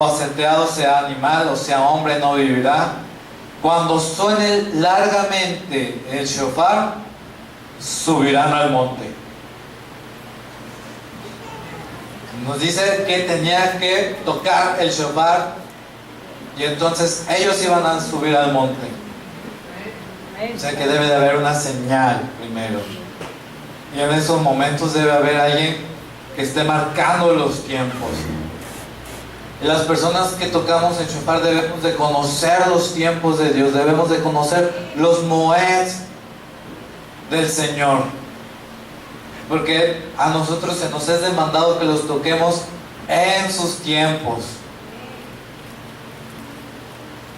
Acenteado sea animal o sea hombre no vivirá. Cuando suene largamente el shofar, subirán al monte. Nos dice que tenía que tocar el shofar y entonces ellos iban a subir al monte. O sea que debe de haber una señal primero. Y en esos momentos debe haber alguien que esté marcando los tiempos. Y las personas que tocamos el shofar debemos de conocer los tiempos de Dios, debemos de conocer los moeds del Señor, porque a nosotros se nos es demandado que los toquemos en sus tiempos.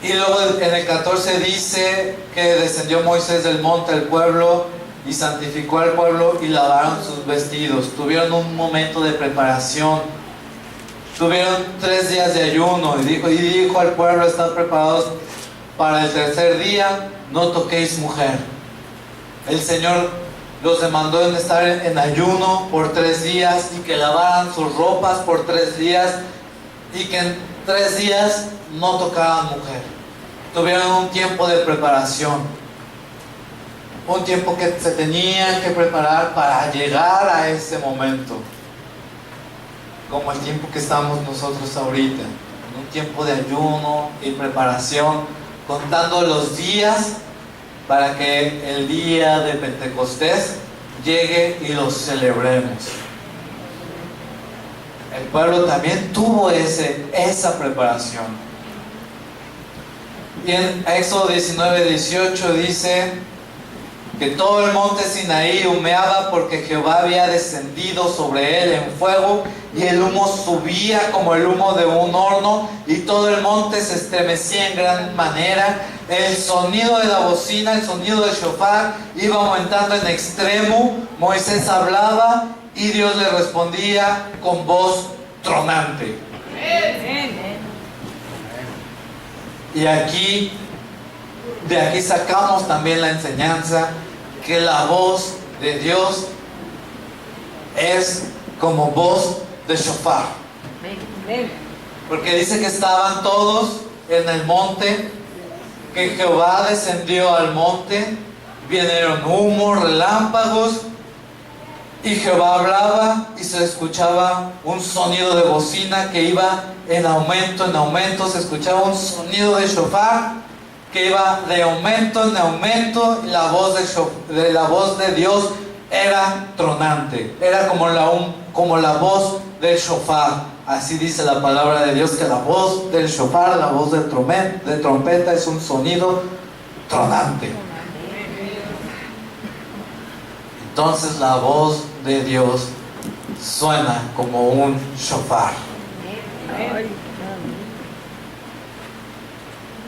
Y luego en el 14 dice que descendió Moisés del monte al pueblo y santificó al pueblo y lavaron sus vestidos. Tuvieron un momento de preparación. Tuvieron 3 días de ayuno y dijo al pueblo: están preparados para el tercer día, no toquéis mujer. El Señor los demandó en estar en ayuno por 3 días y que lavaran sus ropas por 3 días y que en 3 días no tocaran mujer. Tuvieron un tiempo de preparación, un tiempo que se tenían que preparar para llegar a ese momento. Como el tiempo que estamos nosotros ahorita, en un tiempo de ayuno y preparación, contando los días para que el día de Pentecostés llegue y los celebremos. El pueblo también tuvo esa preparación. Y en Éxodo 19:18 dice que todo el monte Sinaí humeaba porque Jehová había descendido sobre él en fuego y el humo subía como el humo de un horno y todo el monte se estremecía en gran manera. El sonido de la bocina, el sonido del shofar iba aumentando en extremo. Moisés hablaba y Dios le respondía con voz tronante. Y de aquí sacamos también la enseñanza que la voz de Dios es como voz de shofar. Porque dice que estaban todos en el monte, que Jehová descendió al monte, vinieron humo, relámpagos, y Jehová hablaba y se escuchaba un sonido de bocina que iba en aumento, se escuchaba un sonido de shofar que iba de aumento en aumento. La voz de Dios era tronante, era como la voz del shofar. Así dice la palabra de Dios, que la voz del shofar, la voz de trompeta es un sonido tronante. Entonces la voz de Dios suena como un shofar.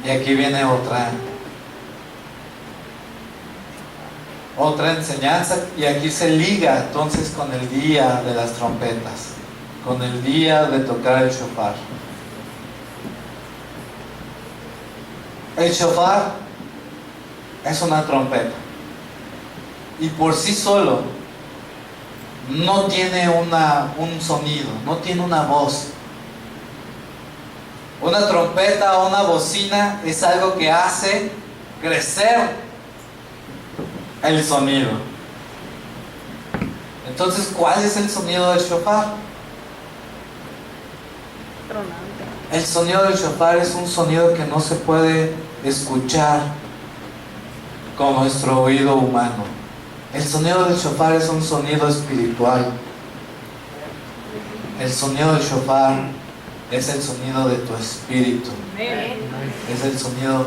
Y aquí viene otra enseñanza, y aquí se liga entonces con el día de las trompetas, con el día de tocar el shofar. El shofar es una trompeta y por sí solo no tiene un sonido, no tiene una voz. Una trompeta o una bocina es algo que hace crecer el sonido. Entonces, ¿cuál es el sonido del shofar? El sonido del shofar es un sonido que no se puede escuchar con nuestro oído humano. El sonido del shofar es un sonido espiritual. El sonido del shofar es el sonido de tu espíritu. Es el sonido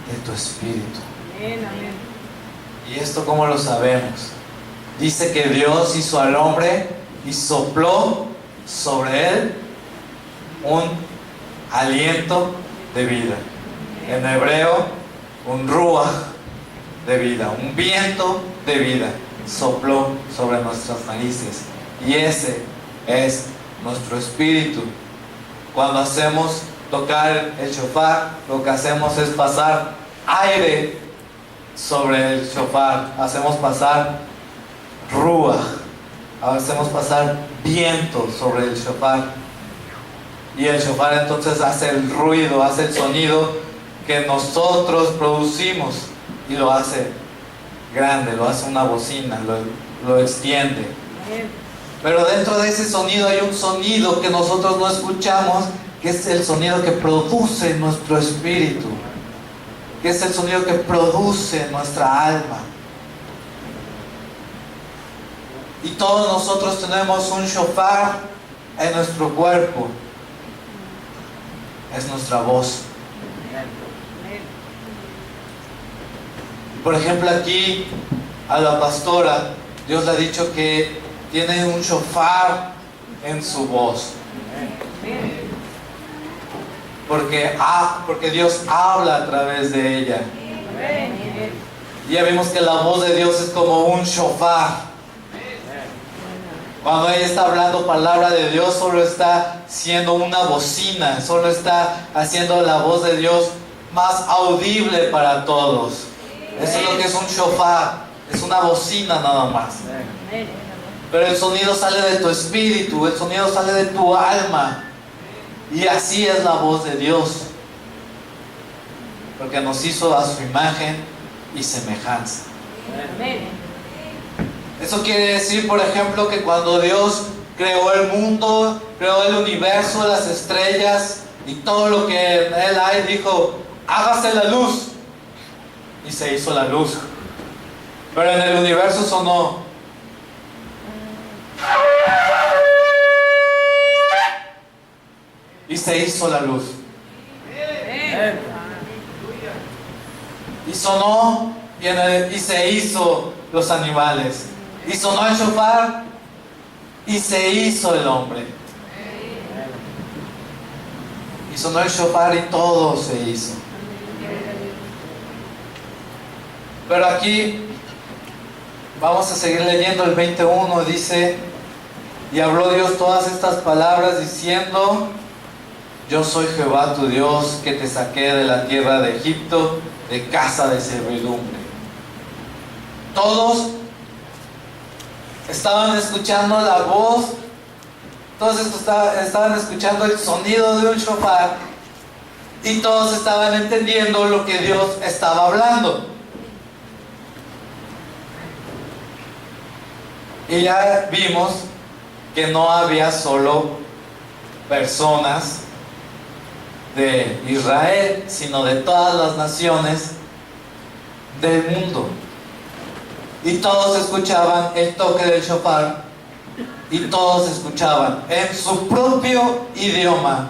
de tu espíritu. ¿Y esto cómo lo sabemos? Dice que Dios hizo al hombre y sopló sobre él un aliento de vida. En hebreo, un ruach de vida, un viento de vida sopló sobre nuestras narices. Y ese es nuestro espíritu. Cuando hacemos tocar el shofar, lo que hacemos es pasar aire sobre el shofar, hacemos pasar ruach, hacemos pasar viento sobre el shofar. Y el shofar entonces hace el ruido, hace el sonido que nosotros producimos y lo hace grande, lo hace una bocina, lo extiende. Pero dentro de ese sonido hay un sonido que nosotros no escuchamos, que es el sonido que produce nuestro espíritu, que es el sonido que produce nuestra alma. Y todos nosotros tenemos un shofar en nuestro cuerpo. Es nuestra voz. Por ejemplo, aquí a la pastora Dios le ha dicho que tiene un shofar en su voz, porque Dios habla a través de ella. Y ya vimos que la voz de Dios es como un shofar. Cuando ella está hablando palabra de Dios, solo está siendo una bocina, solo está haciendo la voz de Dios más audible para todos. Eso es lo que es un shofar, es una bocina nada más. Pero el sonido sale de tu espíritu, el sonido sale de tu alma. Y así es la voz de Dios, porque nos hizo a su imagen y semejanza. Eso quiere decir, por ejemplo, que cuando Dios creó el mundo, creó el universo, las estrellas y todo lo que en él hay, dijo: hágase la luz. Y se hizo la luz. Pero en el universo sonó: y se hizo la luz. Y sonó y se hizo los animales. Y sonó el shofar y se hizo el hombre. Y sonó el shofar y todo se hizo. Pero aquí vamos a seguir leyendo el 21. Dice: y habló Dios todas estas palabras diciendo: yo soy Jehová tu Dios, que te saqué de la tierra de Egipto, de casa de servidumbre. Todos estaban escuchando la voz, todos estaban escuchando el sonido de un shofar, y todos estaban entendiendo lo que Dios estaba hablando. Y ya vimos que no había solo personas de Israel, sino de todas las naciones del mundo. Y todos escuchaban el toque del shofar, y todos escuchaban en su propio idioma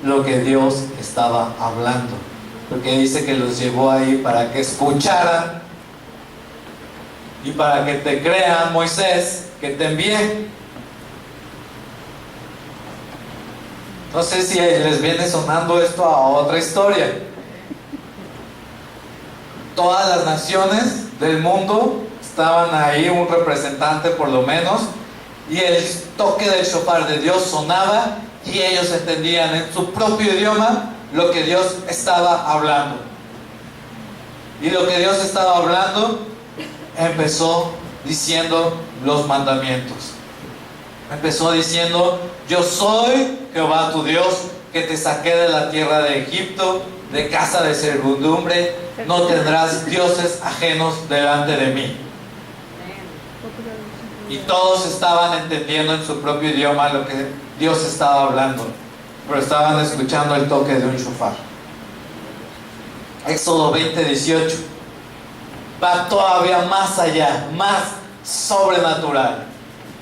lo que Dios estaba hablando, porque dice que los llevó ahí para que escucharan y para que te crean, Moisés, que te envié. No sé si les viene sonando esto a otra historia. Todas las naciones del mundo estaban ahí, un representante por lo menos, y el toque del shofar de Dios sonaba y ellos entendían en su propio idioma lo que Dios estaba hablando. Y lo que Dios estaba hablando, empezó diciendo los mandamientos. Empezó diciendo: yo soy Jehová tu Dios, que te saqué de la tierra de Egipto, de casa de servidumbre. No tendrás dioses ajenos delante de mí. Y todos estaban entendiendo en su propio idioma lo que Dios estaba hablando, pero estaban escuchando el toque de un shofar. Éxodo 20:18 va todavía más allá, más sobrenatural.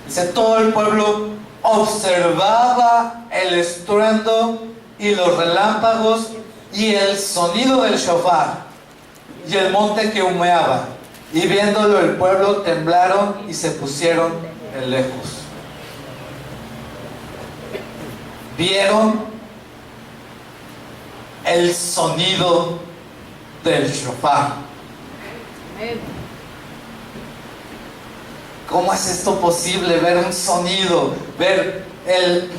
Dice: todo el pueblo observaba el estruendo y los relámpagos y el sonido del shofar y el monte que humeaba, y viéndolo el pueblo temblaron y se pusieron de lejos. Vieron el sonido del shofar. ¿Cómo es esto posible? Ver un sonido, ver el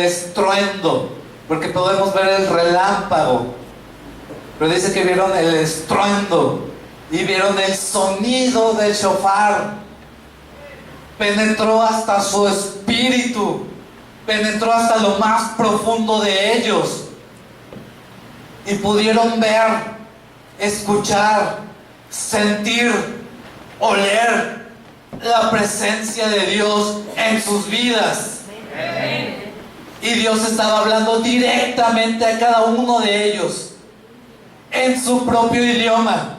estruendo, porque podemos ver el relámpago, pero dice que vieron el estruendo y vieron el sonido del shofar. Penetró hasta su espíritu penetró hasta lo más profundo de ellos y pudieron ver, escuchar, sentir, oler la presencia de Dios en sus vidas. Y Dios estaba hablando directamente a cada uno de ellos en su propio idioma.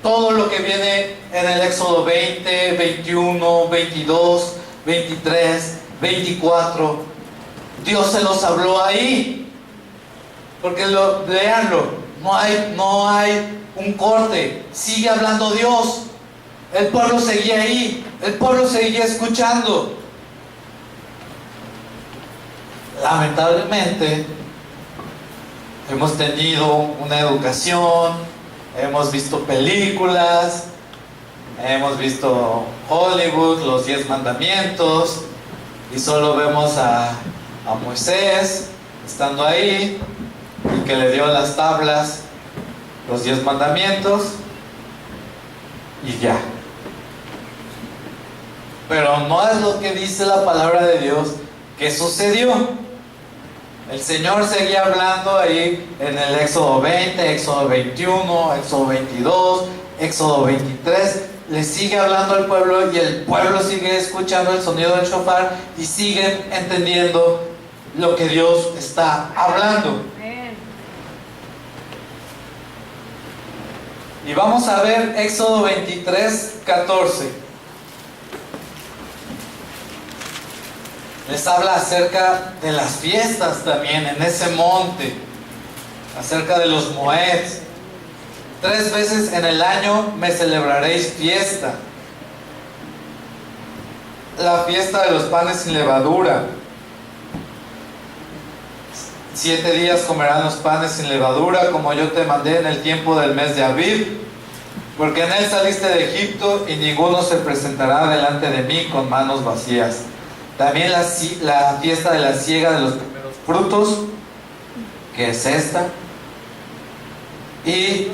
Todo lo que viene en el Éxodo 20, 21, 22, 23, 24, Dios se los habló ahí. Porque léanlo, no hay un corte, sigue hablando Dios. El pueblo seguía ahí, el pueblo seguía escuchando. Lamentablemente, hemos tenido una educación, hemos visto películas, hemos visto Hollywood, los 10 mandamientos, y solo vemos a Moisés estando ahí, el que le dio las tablas, los 10 mandamientos, y ya. Pero no es lo que dice la palabra de Dios que sucedió. El Señor seguía hablando ahí en el Éxodo 20, Éxodo 21, Éxodo 22, Éxodo 23. Le sigue hablando al pueblo y el pueblo sigue escuchando el sonido del shofar y siguen entendiendo lo que Dios está hablando. Y vamos a ver Éxodo 23, 14. Les habla acerca de las fiestas también en ese monte, acerca de los Moeds. 3 veces en el año me celebraréis fiesta. La fiesta de los panes sin levadura. 7 días comerán los panes sin levadura, como yo te mandé en el tiempo del mes de Abib, porque en él saliste de Egipto, y ninguno se presentará delante de mí con manos vacías. También la fiesta de la siega de los primeros frutos, que es esta. Y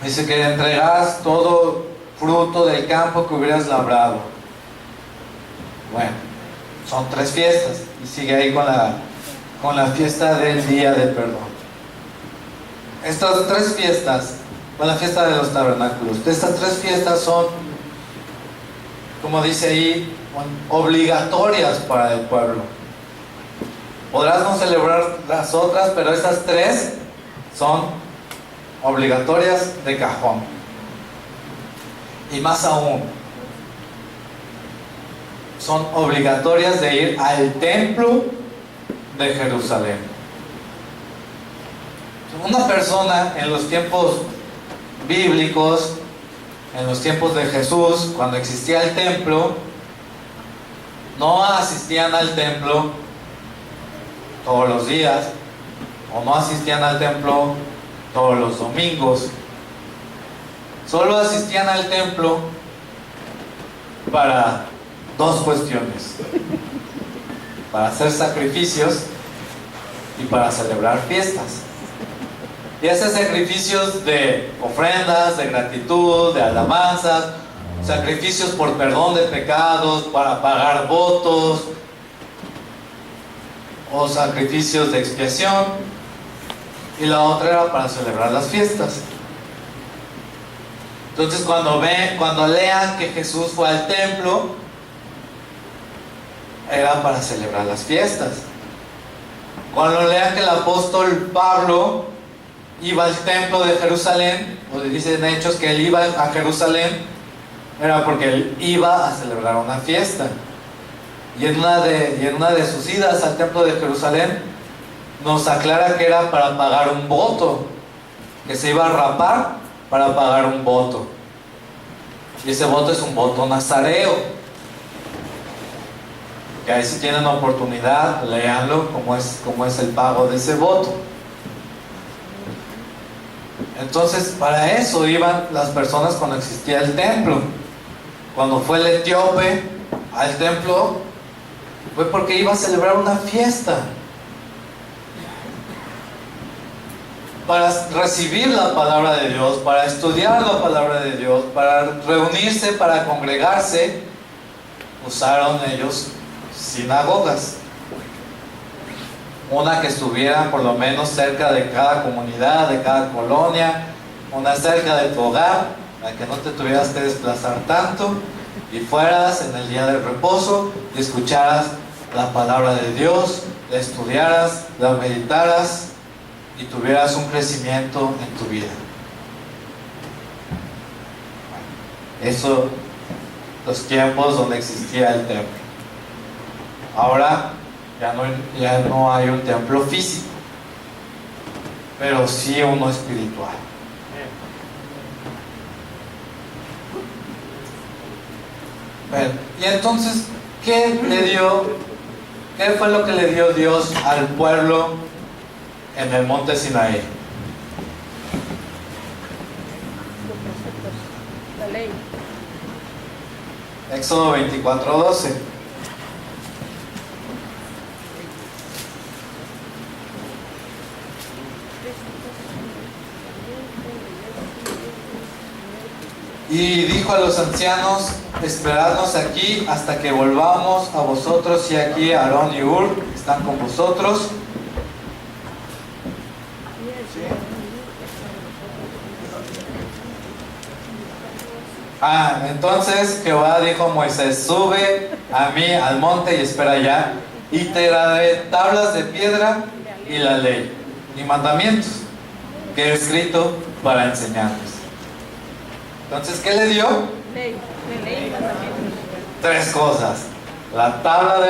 dice que entregarás todo fruto del campo que hubieras labrado. Bueno, son 3 fiestas. Y sigue ahí con la fiesta del día de perdón. Estas 3 fiestas, con la fiesta de los tabernáculos, estas 3 fiestas son, como dice ahí, obligatorias para el pueblo. Podrás no celebrar las otras, pero esas 3 son obligatorias de cajón. Y más aún, son obligatorias de ir al templo de Jerusalén. Una persona en los tiempos bíblicos, en los tiempos de Jesús, cuando existía el templo, no asistían al templo todos los días, o no asistían al templo todos los domingos. Solo asistían al templo para 2 cuestiones: para hacer sacrificios y para celebrar fiestas. Y esos sacrificios de ofrendas, de gratitud, de alabanzas, sacrificios por perdón de pecados, para pagar votos, o sacrificios de expiación. Y la otra era para celebrar las fiestas. Entonces cuando lean que Jesús fue al templo, era para celebrar las fiestas. Cuando lean que el apóstol Pablo iba al templo de Jerusalén, o dicen Hechos que él iba a Jerusalén, era porque él iba a celebrar una fiesta. Y en una de sus idas al templo de Jerusalén nos aclara que era para pagar un voto, que se iba a rapar para pagar un voto. Y ese voto es un voto nazareo, que ahí si tienen oportunidad, léanlo cómo es el pago de ese voto. Entonces, para eso iban las personas cuando existía el templo. Cuando fue el etíope al templo, fue porque iba a celebrar una fiesta. para recibir la palabra de Dios, para estudiar la palabra de Dios, para reunirse, para congregarse, usaron ellos sinagogas. Una que estuviera por lo menos cerca de cada comunidad, de cada colonia, una cerca de tu hogar, para que no te tuvieras que desplazar tanto y fueras en el día del reposo y escucharas la palabra de Dios, la estudiaras, la meditaras y tuvieras un crecimiento en tu vida. Eso, los tiempos donde existía el templo. Ahora ya no hay un templo físico, pero sí uno espiritual. Bueno, y entonces, ¿qué fue lo que le dio Dios al pueblo en el monte Sinaí? La ley. Éxodo 24:12. Y dijo a los ancianos: esperadnos aquí hasta que volvamos a vosotros, y aquí Aarón y Hur están con vosotros. Entonces Jehová dijo a Moisés: sube a mí al monte y espera allá, y te daré tablas de piedra y la ley y mandamientos que he escrito para enseñarles. Entonces, ¿qué le dio? Ley y mandamientos. 3 cosas: las tablas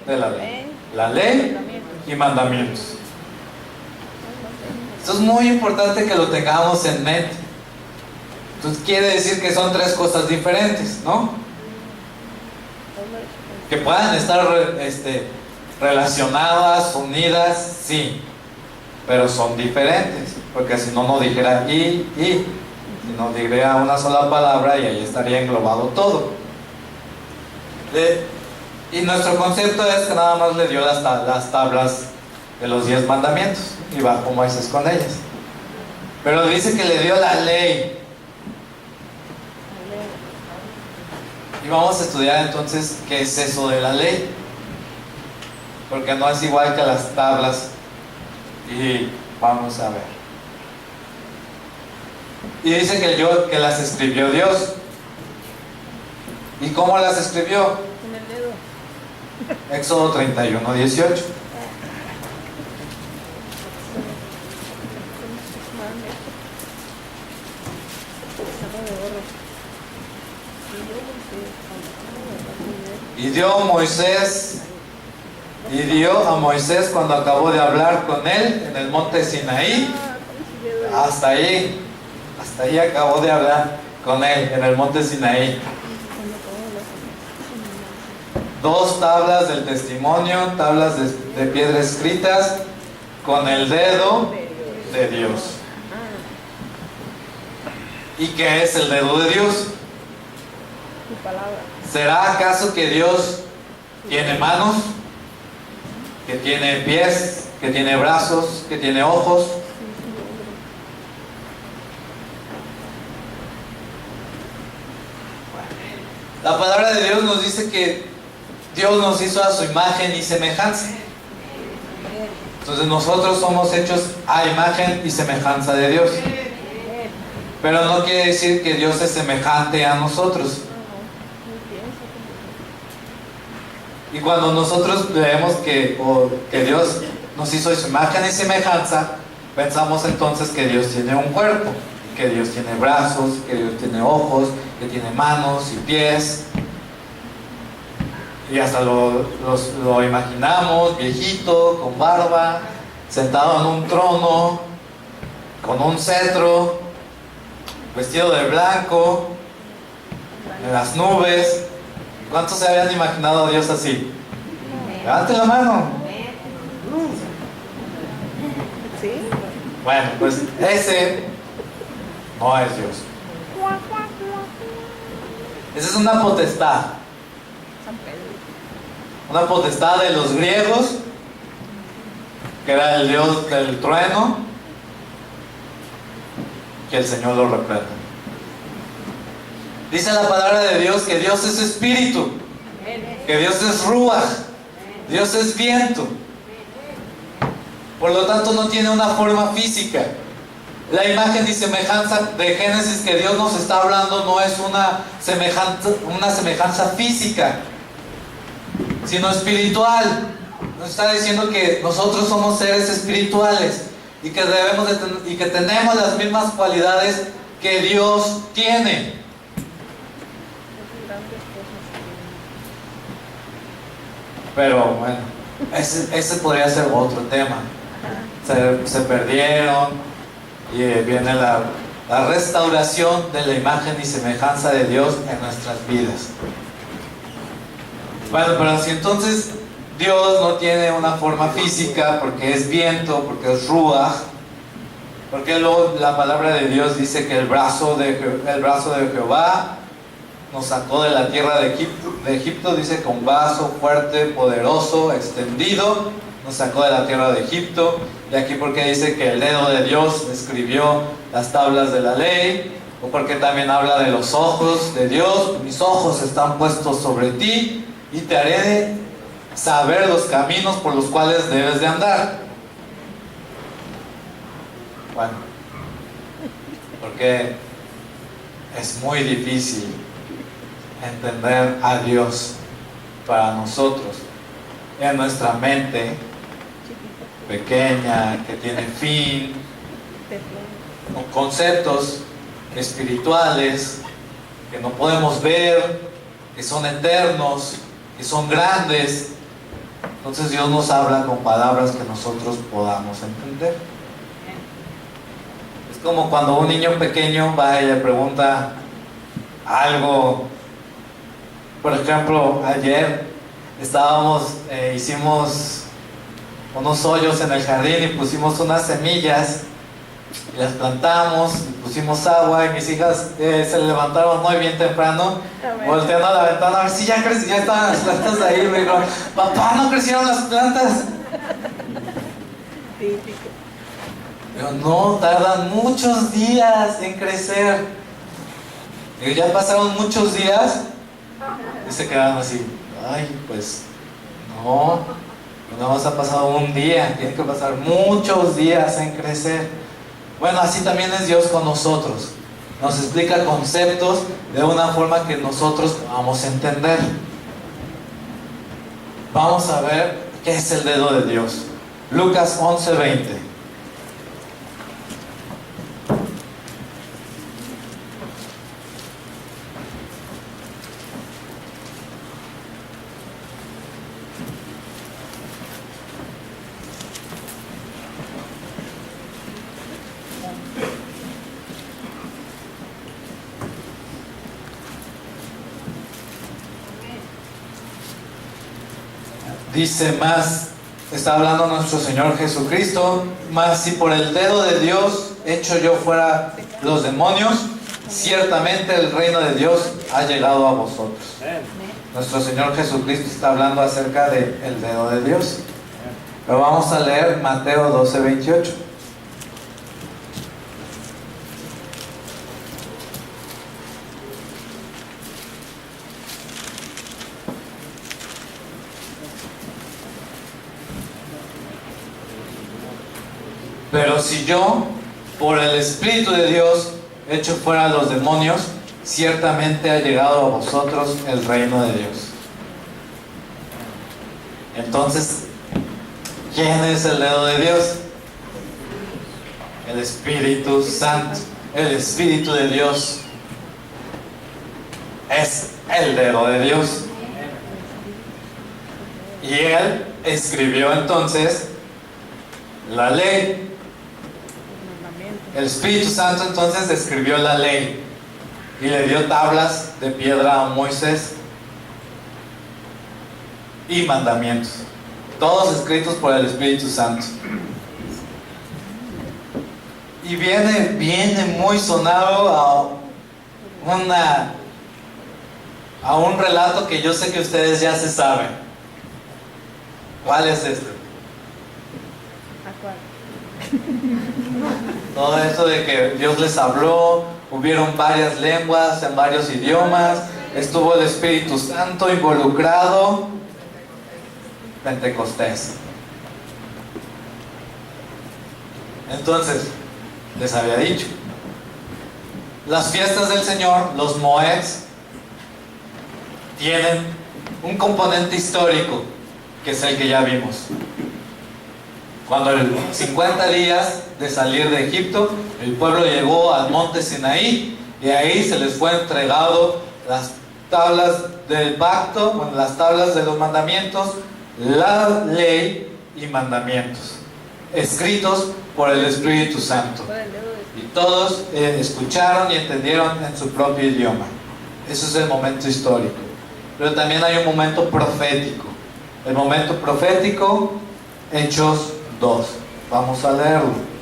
de la ley, la ley y mandamientos. Esto es muy importante que lo tengamos en mente. Entonces quiere decir que son 3 cosas diferentes, ¿no? Que puedan estar relacionadas, unidas, sí, pero son diferentes, porque si no dijera si no diría una sola palabra y ahí estaría englobado todo. Y nuestro concepto es que nada más le dio las tablas de los 10 mandamientos y bajó Moisés con ellas, pero dice que le dio la ley. Y vamos a estudiar entonces qué es eso de la ley, porque no es igual que las tablas, y vamos a ver. Y dice que las escribió Dios. ¿Y cómo las escribió? Con el dedo. Éxodo 31:18. Y dio a Moisés cuando acabó de hablar con él en el monte Sinaí. Hasta ahí acabó de hablar con él en el monte Sinaí. 2 tablas del testimonio, tablas de piedra escritas con el dedo de Dios. ¿Y qué es el dedo de Dios? Tu palabra. ¿Será acaso que Dios tiene manos, que tiene pies, que tiene brazos, que tiene ojos? La palabra de Dios nos dice que Dios nos hizo a su imagen y semejanza. Entonces nosotros somos hechos a imagen y semejanza de Dios. Pero no quiere decir que Dios es semejante a nosotros. Y cuando nosotros leemos que Dios nos hizo a su imagen y semejanza, pensamos entonces que Dios tiene un cuerpo, que Dios tiene brazos, que Dios tiene ojos, que tiene manos y pies. Y hasta lo imaginamos viejito, con barba, sentado en un trono, con un cetro, vestido de blanco, en las nubes. ¿Cuántos se habían imaginado a Dios así? Levanten la mano. ¿Sí? Bueno, pues ese no es Dios. Esa es una potestad. San Pedro. Una potestad de los griegos que era el Dios del trueno, que el Señor lo reprenda. Dice la palabra de Dios que Dios es espíritu, que Dios es ruaj, Dios es viento. Por lo tanto no tiene una forma física. La imagen y semejanza de Génesis que Dios nos está hablando no es una semejanza física, sino espiritual. Nos está diciendo que nosotros somos seres espirituales y que y que tenemos las mismas cualidades que Dios tiene. Pero bueno, ese podría ser otro tema. Se perdieron y viene la restauración de la imagen y semejanza de Dios en nuestras vidas. Bueno, pero si entonces Dios no tiene una forma física porque es viento, porque es ruaj, porque luego la palabra de Dios dice que el brazo de Jehová nos sacó de la tierra de Egipto, dice con brazo fuerte, poderoso, extendido, nos sacó de la tierra de Egipto. Y aquí porque dice que el dedo de Dios escribió las tablas de la ley, o porque también habla de los ojos de Dios. Mis ojos están puestos sobre ti y te haré de saber los caminos por los cuales debes de andar. Bueno, porque es muy difícil entender a Dios para nosotros en nuestra mente pequeña, que tiene fin, con conceptos espirituales que no podemos ver, que son eternos, que son grandes. Entonces Dios nos habla con palabras que nosotros podamos entender. Es como cuando un niño pequeño va y le pregunta algo. Por ejemplo, ayer hicimos unos hoyos en el jardín y pusimos unas semillas y las plantamos y pusimos agua, y mis hijas se levantaron muy bien temprano, volteando a la ventana a ver si ya estaban las plantas ahí. Me dijo, papá, ¿no crecieron las plantas? Pero no, tardan muchos días en crecer. Y ya pasaron muchos días y se quedaron así. Ay, pues no más ha pasado un día, tiene que pasar muchos días en crecer. Bueno, así también es Dios con nosotros. Nos explica conceptos de una forma que nosotros vamos a entender. Vamos a ver qué es el dedo de Dios. Lucas 11:20. Dice más, está hablando nuestro Señor Jesucristo, más si por el dedo de Dios echo yo fuera los demonios, ciertamente el reino de Dios ha llegado a vosotros. Nuestro Señor Jesucristo está hablando acerca del dedo de Dios. Pero vamos a leer Mateo 12:28. Pero si yo, por el Espíritu de Dios, echo fuera a los demonios, ciertamente ha llegado a vosotros el reino de Dios. Entonces, ¿quién es el dedo de Dios? El Espíritu Santo. El Espíritu de Dios es el dedo de Dios. Y Él escribió entonces la ley. El Espíritu Santo entonces escribió la ley y le dio tablas de piedra a Moisés y mandamientos, todos escritos por el Espíritu Santo. Y viene muy sonado a un relato que yo sé que ustedes ya se saben. ¿Cuál es este? Todo eso de que Dios les habló, hubieron varias lenguas en varios idiomas, estuvo el Espíritu Santo involucrado. Pentecostés. Entonces, les había dicho, las fiestas del Señor, los Moeds, tienen un componente histórico, que es el que ya vimos. Cuando el 50 días de salir de Egipto, el pueblo llegó al monte Sinaí y ahí se les fue entregado las tablas del pacto, bueno, las tablas de los mandamientos, la ley y mandamientos, escritos por el Espíritu Santo. Y todos escucharon y entendieron en su propio idioma. Eso es el momento histórico. Pero también hay un momento profético. El momento profético, Hechos 2. Vamos a leerlo.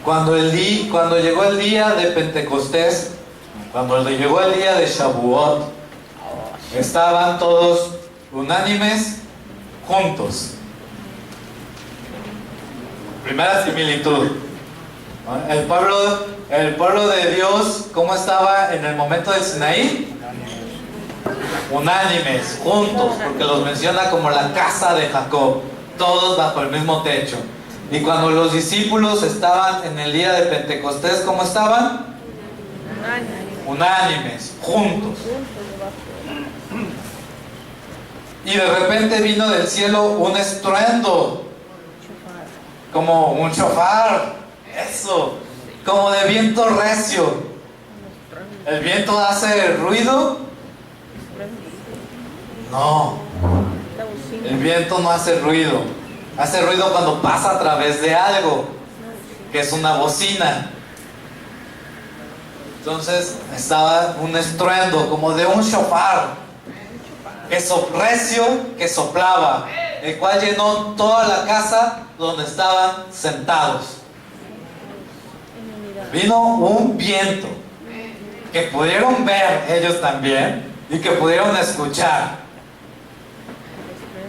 Cuando llegó el día de Pentecostés, cuando llegó el día de Shavuot, estaban todos unánimes juntos. Primera similitud. El pueblo de Dios, ¿cómo estaba en el momento del Sinaí? Unánimes, juntos, porque los menciona como la casa de Jacob, todos bajo el mismo techo. Y cuando los discípulos estaban en el día de Pentecostés, ¿cómo estaban? Unánimes, juntos. Y de repente vino del cielo un estruendo, como un shofar, eso, como de viento recio. ¿El viento hace ruido? No, el viento no hace ruido. Hace ruido cuando pasa a través de algo, que es una bocina. Entonces estaba un estruendo, como de un shofar, recio, que soplaba, el cual llenó toda la casa donde estaban sentados. Vino un viento, que pudieron ver ellos también, y que pudieron escuchar,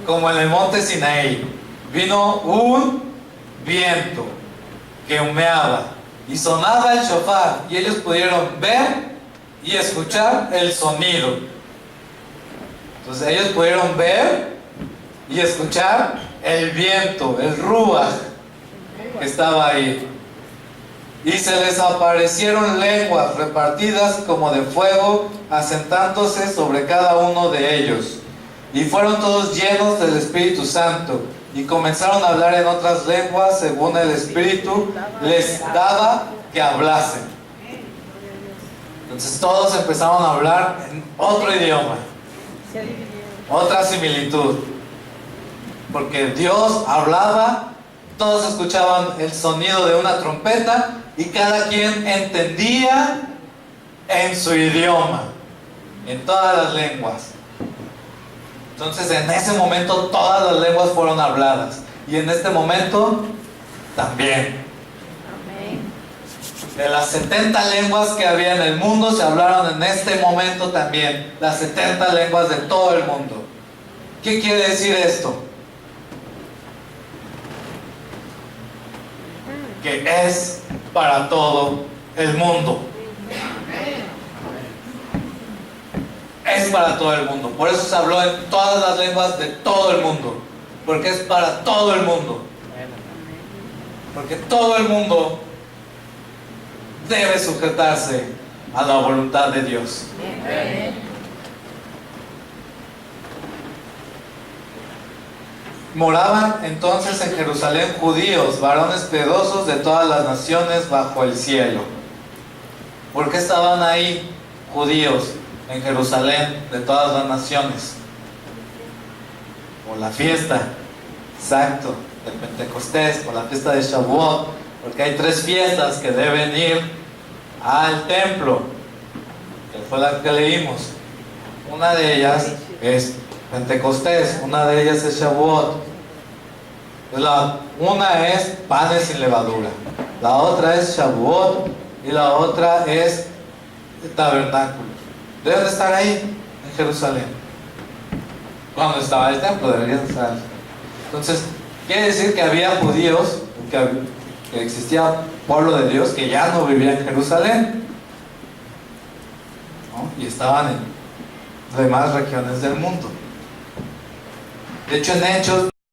como en el monte Sinaí. Vino un viento que humeaba y sonaba el shofar, y ellos pudieron ver y escuchar el sonido. Entonces ellos pudieron ver y escuchar el viento, el ruach que estaba ahí. Y se les aparecieron lenguas repartidas como de fuego, asentándose sobre cada uno de ellos. Y fueron todos llenos del Espíritu Santo, y comenzaron a hablar en otras lenguas según el Espíritu les daba que hablasen. Entonces todos empezaron a hablar en otro idioma, otra similitud, porque Dios hablaba, todos escuchaban el sonido de una trompeta y cada quien entendía en su idioma, en todas las lenguas. Entonces en ese momento todas las lenguas fueron habladas, y en este momento también. De las 70 lenguas que había en el mundo se hablaron en este momento también, las 70 lenguas de todo el mundo. ¿Qué quiere decir esto? Que es para todo el mundo. Es para todo el mundo. Por eso se habló en todas las lenguas de todo el mundo, porque es para todo el mundo. Porque todo el mundo debe sujetarse a la voluntad de Dios. Moraban entonces en Jerusalén judíos, varones piadosos de todas las naciones bajo el cielo. ¿Por qué estaban ahí judíos en Jerusalén de todas las naciones? Por la fiesta, exacto, de Pentecostés, por la fiesta de Shavuot, porque hay 3 fiestas que deben ir al templo, que fue la que leímos. Una de ellas es Pentecostés, una de ellas es Shavuot. Una es panes sin levadura, la otra es Shavuot y la otra es el tabernáculo. Deben de estar ahí, en Jerusalén. Cuando estaba el templo, deberían estar. Entonces, quiere decir que había judíos, que existía pueblo de Dios que ya no vivía en Jerusalén, ¿no? Y estaban en demás regiones del mundo. De hecho, en Hechos